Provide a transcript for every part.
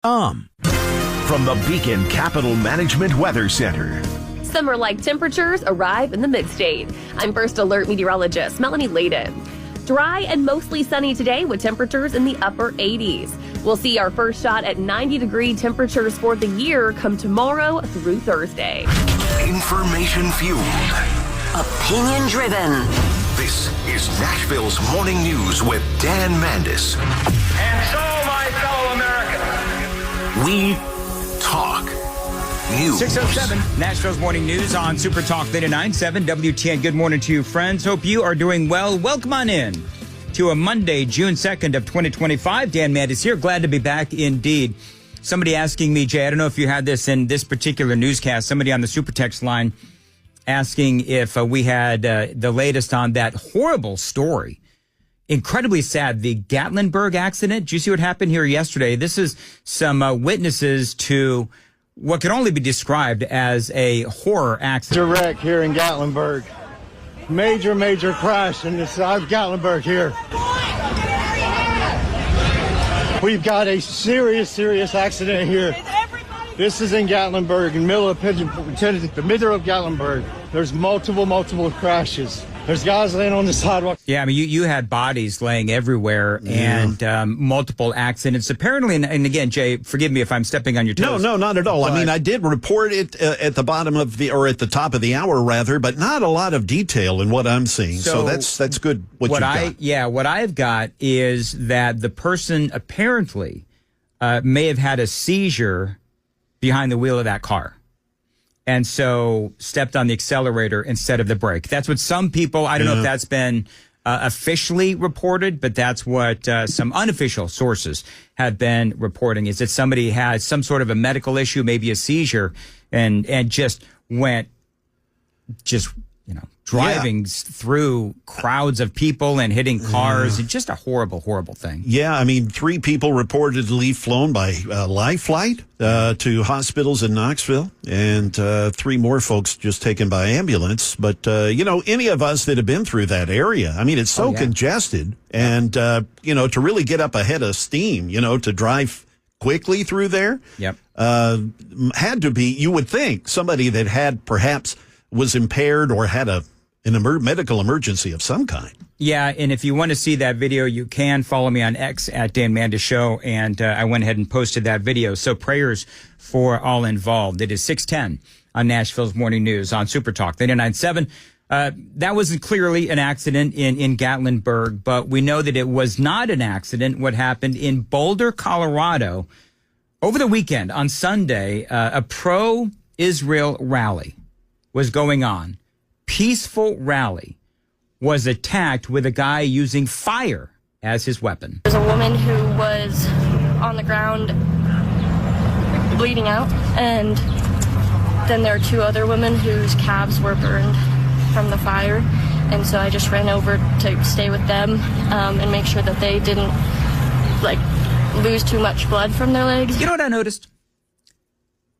From the Beacon Capital Management Weather Center. Summer-like temperatures arrive in the mid-state. I'm First Alert meteorologist Melanie Layden. Dry and mostly sunny today with temperatures in the upper 80s. We'll see our first shot at 90-degree temperatures for the year come tomorrow through Thursday. Information fueled. Opinion driven. This is Nashville's Morning News with Dan Mandis. And so, my fellow Americans, we talk news. 6:07, Nashville's Morning News on Super Talk 99.7 WTN. Good morning to you, friends. Hope you are doing well. Welcome on in to a Monday, June 2nd of 2025. Dan Mandis here. Glad to be back indeed. Somebody asking me, Jay, I don't know if you had this in this particular newscast, somebody on the Super Text line asking if we had the latest on that horrible story. Incredibly sad, the Gatlinburg accident. Did you see what happened here yesterday? This is some witnesses to what can only be described as a horror accident. Wreck here in Gatlinburg. Major crash in the side of Gatlinburg here. We've got a serious accident here. This is in Gatlinburg, in the middle of the middle of Gatlinburg. There's multiple crashes. There's guys laying on the sidewalk. Yeah, I mean, you had bodies laying everywhere and multiple accidents. Apparently, and again, Jay, forgive me if I'm stepping on your toes. No, not at all. But, I mean, I did report it at the bottom of at the top of the hour, rather, but not a lot of detail in what I'm seeing. So that's good. What you've got. Yeah, what I've got is that the person apparently may have had a seizure behind the wheel of that car. And so stepped on the accelerator instead of the brake. That's what some people, I don't know if that's been officially reported, but that's what some unofficial sources have been reporting, is that somebody had some sort of a medical issue, maybe a seizure, and just went, driving through crowds of people and hitting cars. And just a horrible thing. Yeah, I mean, 3 people reportedly flown by live flight to hospitals in Knoxville, and 3 more folks just taken by ambulance. But, any of us that have been through that area, I mean, it's so congested. And, to really get up ahead of steam, to drive quickly through there, had to be, you would think, somebody that had perhaps was impaired or had an medical emergency of some kind. Yeah, and if you want to see that video, you can follow me on X at Dan Mandis Show, and I went ahead and posted that video. So prayers for all involved. It is 6:10 on Nashville's Morning News on Super Talk 99.7. That wasn't clearly an accident in Gatlinburg, but we know that it was not an accident. What happened in Boulder, Colorado, over the weekend on Sunday, a pro-Israel rally was going on. Peaceful rally was attacked with a guy using fire as his weapon. There's a woman who was on the ground bleeding out, and then there are 2 other women whose calves were burned from the fire, and so I just ran over to stay with them and make sure that they didn't lose too much blood from their legs. You know what I noticed?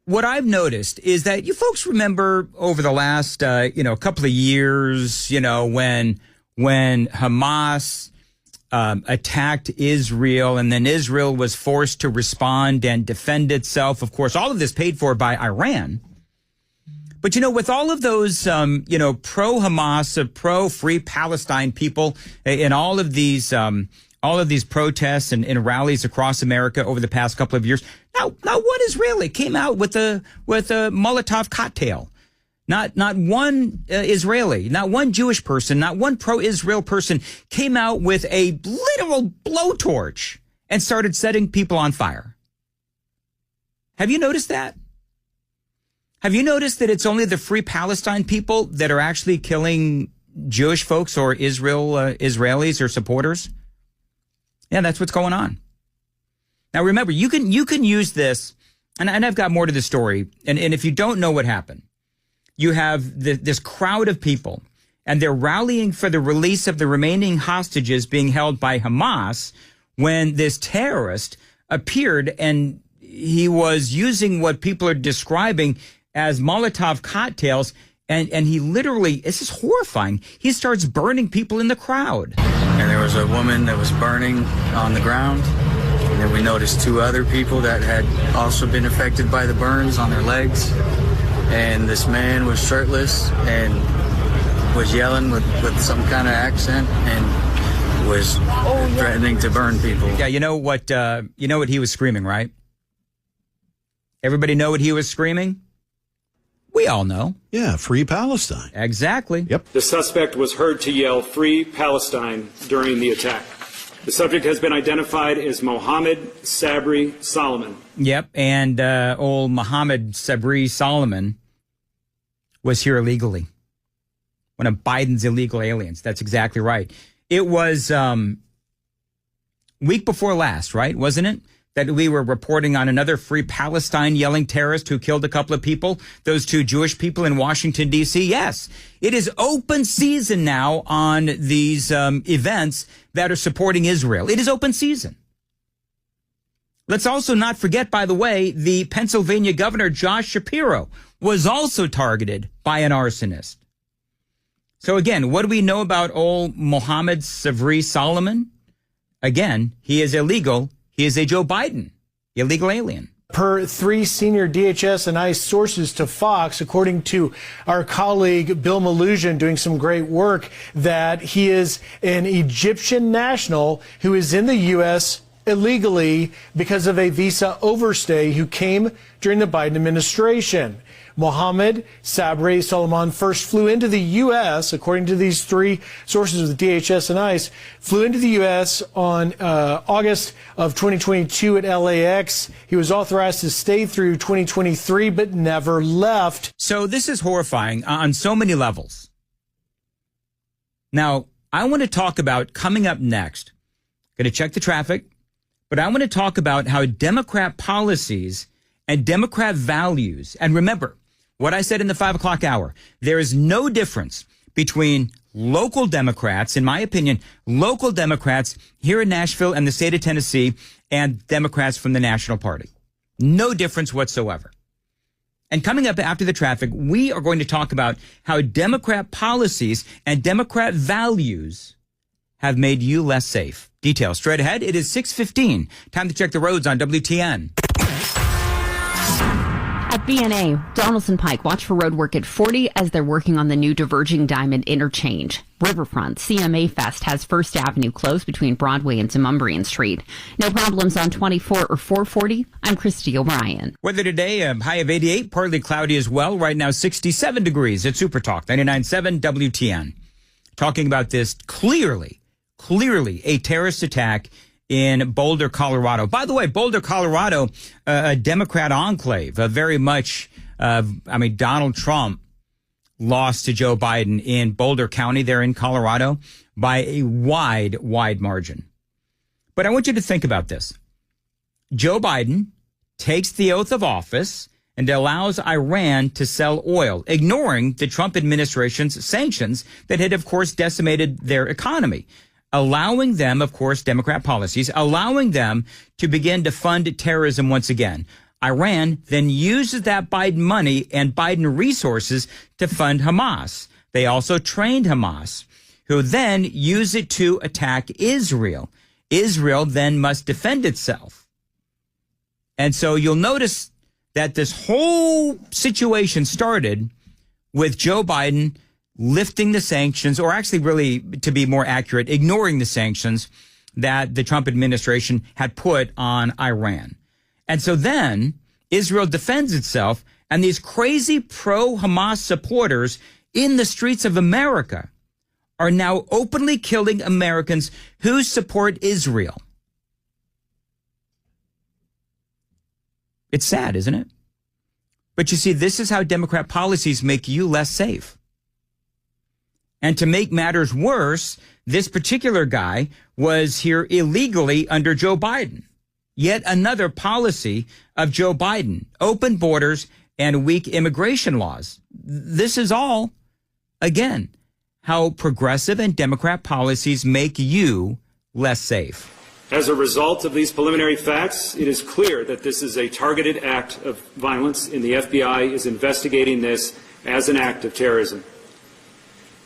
What I've noticed is that you folks remember over the last, couple of years, when Hamas attacked Israel and then Israel was forced to respond and defend itself. Of course, all of this paid for by Iran. But, with all of those, pro-Hamas, pro-free Palestine people and all of these protests and rallies across America over the past couple of years. Now one Israeli came out with a Molotov cocktail. Not one Israeli, not one Jewish person, not one pro-Israel person came out with a literal blowtorch and started setting people on fire. Have you noticed that? Have you noticed that it's only the Free Palestine people that are actually killing Jewish folks or Israelis or supporters? Yeah, that's what's going on. Now, remember, you can use this, and I've got more to the story. And if you don't know what happened, you have this crowd of people, and they're rallying for the release of the remaining hostages being held by Hamas when this terrorist appeared, and he was using what people are describing as Molotov cocktails, and he literally, this is horrifying, he starts burning people in the crowd. And there was a woman that was burning on the ground. And then we noticed 2 other people that had also been affected by the burns on their legs. And this man was shirtless and was yelling with some kind of accent and was threatening to burn people. Yeah, you know what he was screaming, right? Everybody know what he was screaming? We all know. Yeah, free Palestine. Exactly. Yep. The suspect was heard to yell, "Free Palestine," during the attack. The subject has been identified as Mohammed Sabri Solomon. Yep, and old Mohammed Sabri Solomon was here illegally. One of Biden's illegal aliens. That's exactly right. It was week before last, right? Wasn't it? That we were reporting on another Free Palestine yelling terrorist who killed a couple of people, those 2 Jewish people in Washington, D.C. Yes, it is open season now on these events that are supporting Israel. It is open season. Let's also not forget, by the way, the Pennsylvania governor, Josh Shapiro, was also targeted by an arsonist. So again, what do we know about old Mohammed Sabri Solomon? Again, he is illegal. He is a Joe Biden illegal alien. Per 3 senior DHS and ICE sources to Fox, according to our colleague Bill Malusian doing some great work, that he is an Egyptian national who is in the U.S. illegally because of a visa overstay who came during the Biden administration. Mohammed Sabri Solomon first flew into the U.S., according to these 3 sources of the DHS and ICE, flew into the U.S. on August of 2022 at LAX. He was authorized to stay through 2023, but never left. So this is horrifying on so many levels. Now, I want to talk about coming up next. Going to check the traffic, but I want to talk about how Democrat policies and Democrat values, and remember, what I said in the 5 o'clock hour, there is no difference between local Democrats, in my opinion, local Democrats here in Nashville and the state of Tennessee and Democrats from the National Party. No difference whatsoever. And coming up after the traffic, we are going to talk about how Democrat policies and Democrat values have made you less safe. Details straight ahead. It is 6:15. Time to check the roads on WTN. At BNA, Donaldson Pike, watch for road work at 40 as they're working on the new diverging diamond interchange. Riverfront, CMA Fest has First Avenue closed between Broadway and Sumumbrian Street. No problems on 24 or 440. I'm Christy O'Brien. Weather today, a high of 88, partly cloudy as well. Right now, 67 degrees at Super Talk, 99.7 WTN. Talking about this clearly a terrorist attack in Boulder, Colorado. By the way, Boulder, Colorado, a Democrat enclave, very much, Donald Trump lost to Joe Biden in Boulder County there in Colorado by a wide margin. But I want you to think about this. Joe Biden takes the oath of office and allows Iran to sell oil, ignoring the Trump administration's sanctions that had, of course, decimated their economy. Allowing them, of course, Democrat policies, allowing them to begin to fund terrorism once again. Iran then uses that Biden money and Biden resources to fund Hamas. They also trained Hamas, who then use it to attack Israel. Israel then must defend itself. And so you'll notice that this whole situation started with Joe Biden lifting the sanctions, or actually really, to be more accurate, ignoring the sanctions that the Trump administration had put on Iran. And so then Israel defends itself, and these crazy pro-Hamas supporters in the streets of America are now openly killing Americans who support Israel. It's sad, isn't it? But you see, this is how Democrat policies make you less safe. And to make matters worse, this particular guy was here illegally under Joe Biden. Yet another policy of Joe Biden, open borders and weak immigration laws. This is all, again, how progressive and Democrat policies make you less safe. As a result of these preliminary facts, it is clear that this is a targeted act of violence, and the FBI is investigating this as an act of terrorism.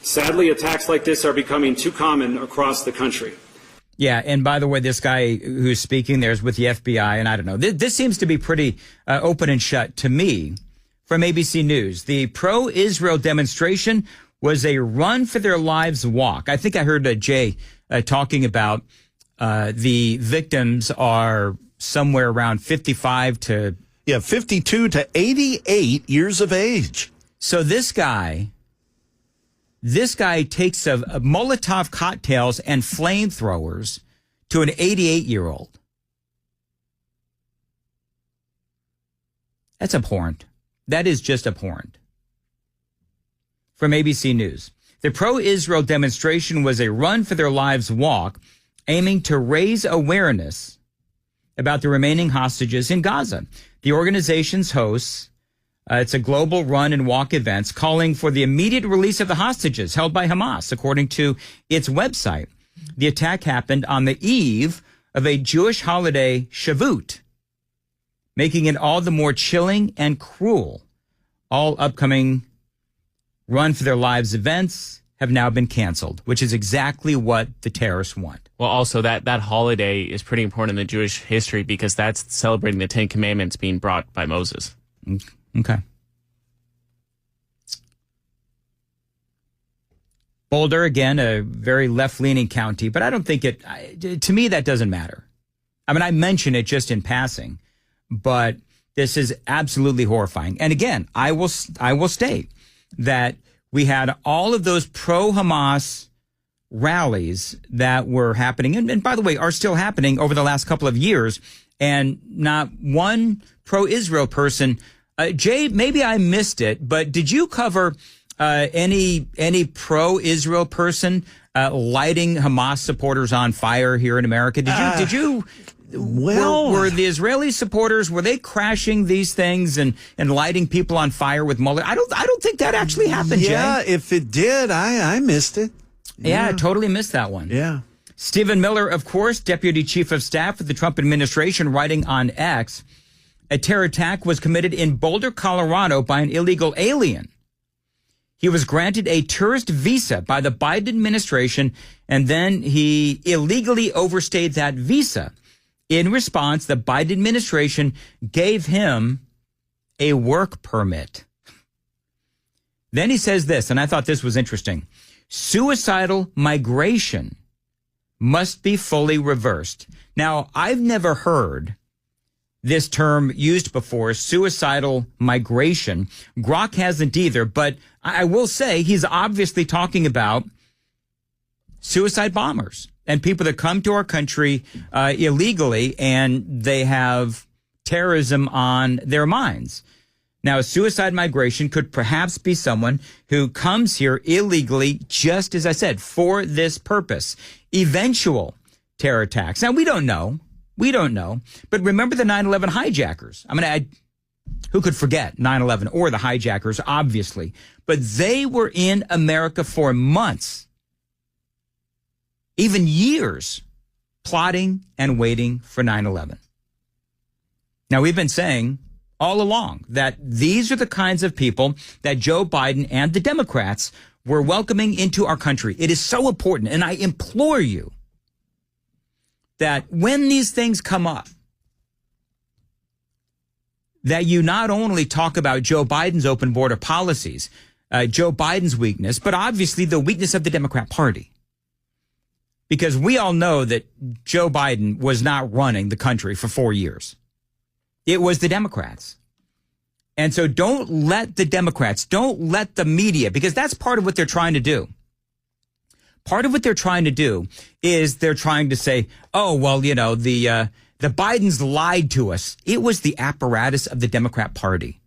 Sadly, attacks like this are becoming too common across the country. Yeah, and by the way, this guy who's speaking there is with the FBI, and I don't know. This seems to be pretty open and shut to me from ABC News. The pro-Israel demonstration was a run for their lives walk. I think I heard Jay talking about the victims are somewhere around 55 to... Yeah, 52 to 88 years of age. So this guy takes a Molotov cocktails and flamethrowers to an 88-year-old. That's abhorrent. That is just abhorrent. From ABC News. The pro-Israel demonstration was a run for their lives walk aiming to raise awareness about the remaining hostages in Gaza. The organization's hosts, it's a global run and walk events calling for the immediate release of the hostages held by Hamas, according to its website. The attack happened on the eve of a Jewish holiday, Shavuot, making it all the more chilling and cruel. All upcoming run for their lives events have now been canceled, which is exactly what the terrorists want. Well, also that holiday is pretty important in the Jewish history because that's celebrating the Ten Commandments being brought by Moses. Okay. Boulder, again, a very left-leaning county, but I don't think to me, that doesn't matter. I mean, I mention it just in passing, but this is absolutely horrifying. And again, I will state that we had all of those pro-Hamas rallies that were happening, and by the way, are still happening over the last couple of years, and not one pro-Israel person. Jay, maybe I missed it, but did you cover any pro-Israel person lighting Hamas supporters on fire here in America? Did you? Well, were the Israeli supporters, were they crashing these things and lighting people on fire with mullet? I don't think that actually happened, yeah, Jay. if it did, I missed it. Yeah, I totally missed that one. Yeah. Stephen Miller, of course, Deputy Chief of Staff of the Trump administration, writing on X, a terror attack was committed in Boulder, Colorado by an illegal alien. He was granted a tourist visa by the Biden administration, and then he illegally overstayed that visa. In response, the Biden administration gave him a work permit. Then he says this, and I thought this was interesting. Suicidal migration must be fully reversed. Now, I've never heard this term used before, suicidal migration. Grok hasn't either, but I will say he's obviously talking about suicide bombers and people that come to our country illegally and they have terrorism on their minds. Now, suicide migration could perhaps be someone who comes here illegally, just as I said, for this purpose. Eventual terror attacks. Now, we don't know. But remember the 9/11 hijackers. I mean, who could forget 9/11 or the hijackers, obviously. But they were in America for months, even years, plotting and waiting for 9/11. Now, we've been saying all along that these are the kinds of people that Joe Biden and the Democrats were welcoming into our country. It is so important, and I implore you that when these things come up, that you not only talk about Joe Biden's open border policies, Joe Biden's weakness, but obviously the weakness of the Democrat Party. Because we all know that Joe Biden was not running the country for 4 years. It was the Democrats. And so don't let the Democrats, don't let the media, because that's part of what they're trying to do. Part of what they're trying to do is they're trying to say, oh, well, you know, the Bidens lied to us. It was the apparatus of the Democrat Party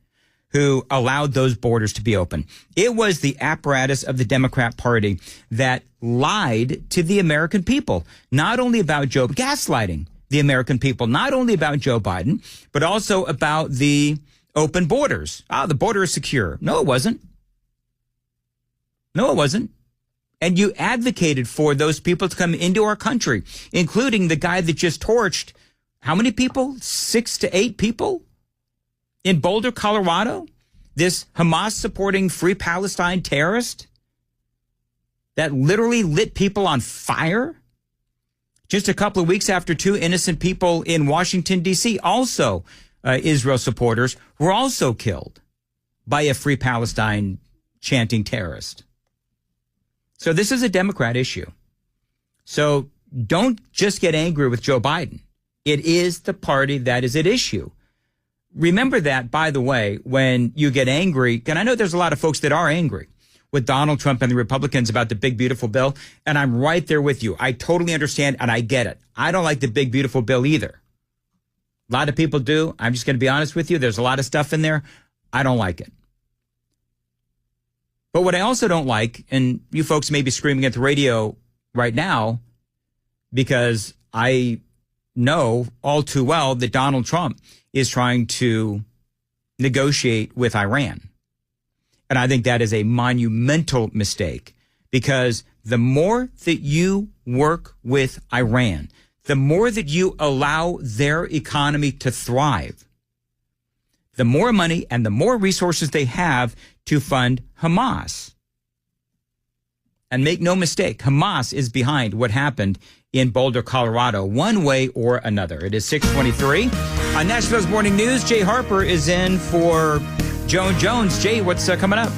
who allowed those borders to be open. It was the apparatus of the Democrat Party that lied to the American people, not only about gaslighting the American people, not only about Joe Biden, but also about the open borders. The border is secure. No, it wasn't. No, it wasn't. And you advocated for those people to come into our country, including the guy that just torched how many people? 6 to 8 people in Boulder, Colorado? This Hamas-supporting Free Palestine terrorist that literally lit people on fire Just a couple of weeks after 2 innocent people in Washington, D.C., also Israel supporters, were also killed by a Free Palestine chanting terrorist. So this is a Democrat issue. So don't just get angry with Joe Biden. It is the party that is at issue. Remember that, by the way, when you get angry, and I know there's a lot of folks that are angry with Donald Trump and the Republicans about the big, beautiful bill, and I'm right there with you. I totally understand, and I get it. I don't like the big, beautiful bill either. A lot of people do. I'm just going to be honest with you. There's a lot of stuff in there. I don't like it. But what I also don't like, and you folks may be screaming at the radio right now, because I know all too well that Donald Trump is trying to negotiate with Iran. And I think that is a monumental mistake, because the more that you work with Iran, the more that you allow their economy to thrive, the more money and the more resources they have to fund Hamas. And make no mistake, Hamas is behind what happened in Boulder, Colorado, one way or another. It is 6:23. On Nashville's Morning News, Jay Harper is in for Joan Jones. Jay, what's coming up?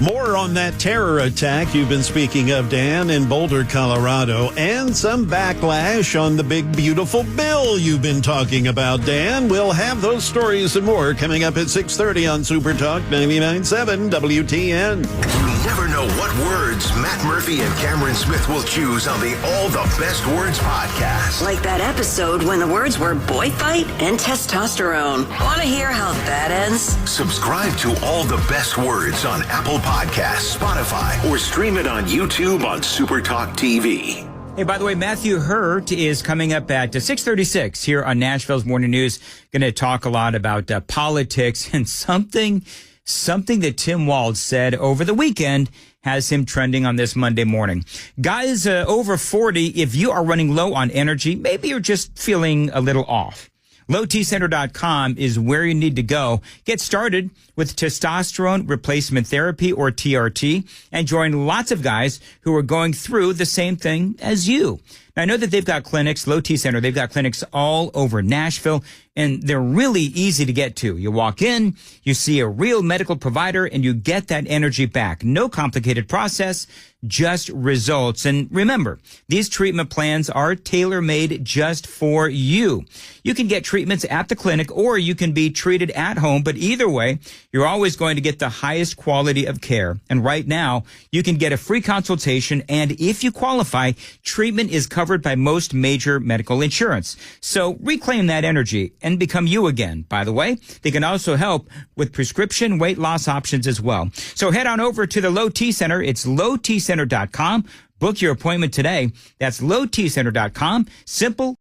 More on that terror attack you've been speaking of, Dan, in Boulder, Colorado, and some backlash on the big, beautiful bill you've been talking about, Dan. We'll have those stories and more coming up at 6:30 on Super Talk 99.7 WTN. You never know what words Matt Murphy and Cameron Smith will choose on the All the Best Words podcast. Like that episode when the words were boy fight and testosterone. Want to hear how that ends? Subscribe to All the Best Words on Apple Podcasts, Spotify, or stream it on YouTube on Super Talk TV. Hey, by the way, Matthew Hurt is coming up at 6:36 here on Nashville's Morning News. Going to talk a lot about politics and something that Tim Walz said over the weekend has him trending on this Monday morning. Guys over 40, if you are running low on energy, maybe you're just feeling a little off. LowTCenter.com is where you need to go. Get started with testosterone replacement therapy, or TRT, and join lots of guys who are going through the same thing as you. Now, I know that they've got clinics, Low T Center, they've got clinics all over Nashville, and they're really easy to get to. You walk in, you see a real medical provider, and you get that energy back. No complicated process, just results. And remember, these treatment plans are tailor-made just for you. You can get treatments at the clinic, or you can be treated at home, but either way, you're always going to get the highest quality of care. And right now, you can get a free consultation, and if you qualify, treatment is covered by most major medical insurance. So reclaim that energy and become you again. By the way, they can also help with prescription weight loss options as well. So head on over to the Low T Center. It's lowtcenter.com. Book your appointment today. That's lowtcenter.com. Simple,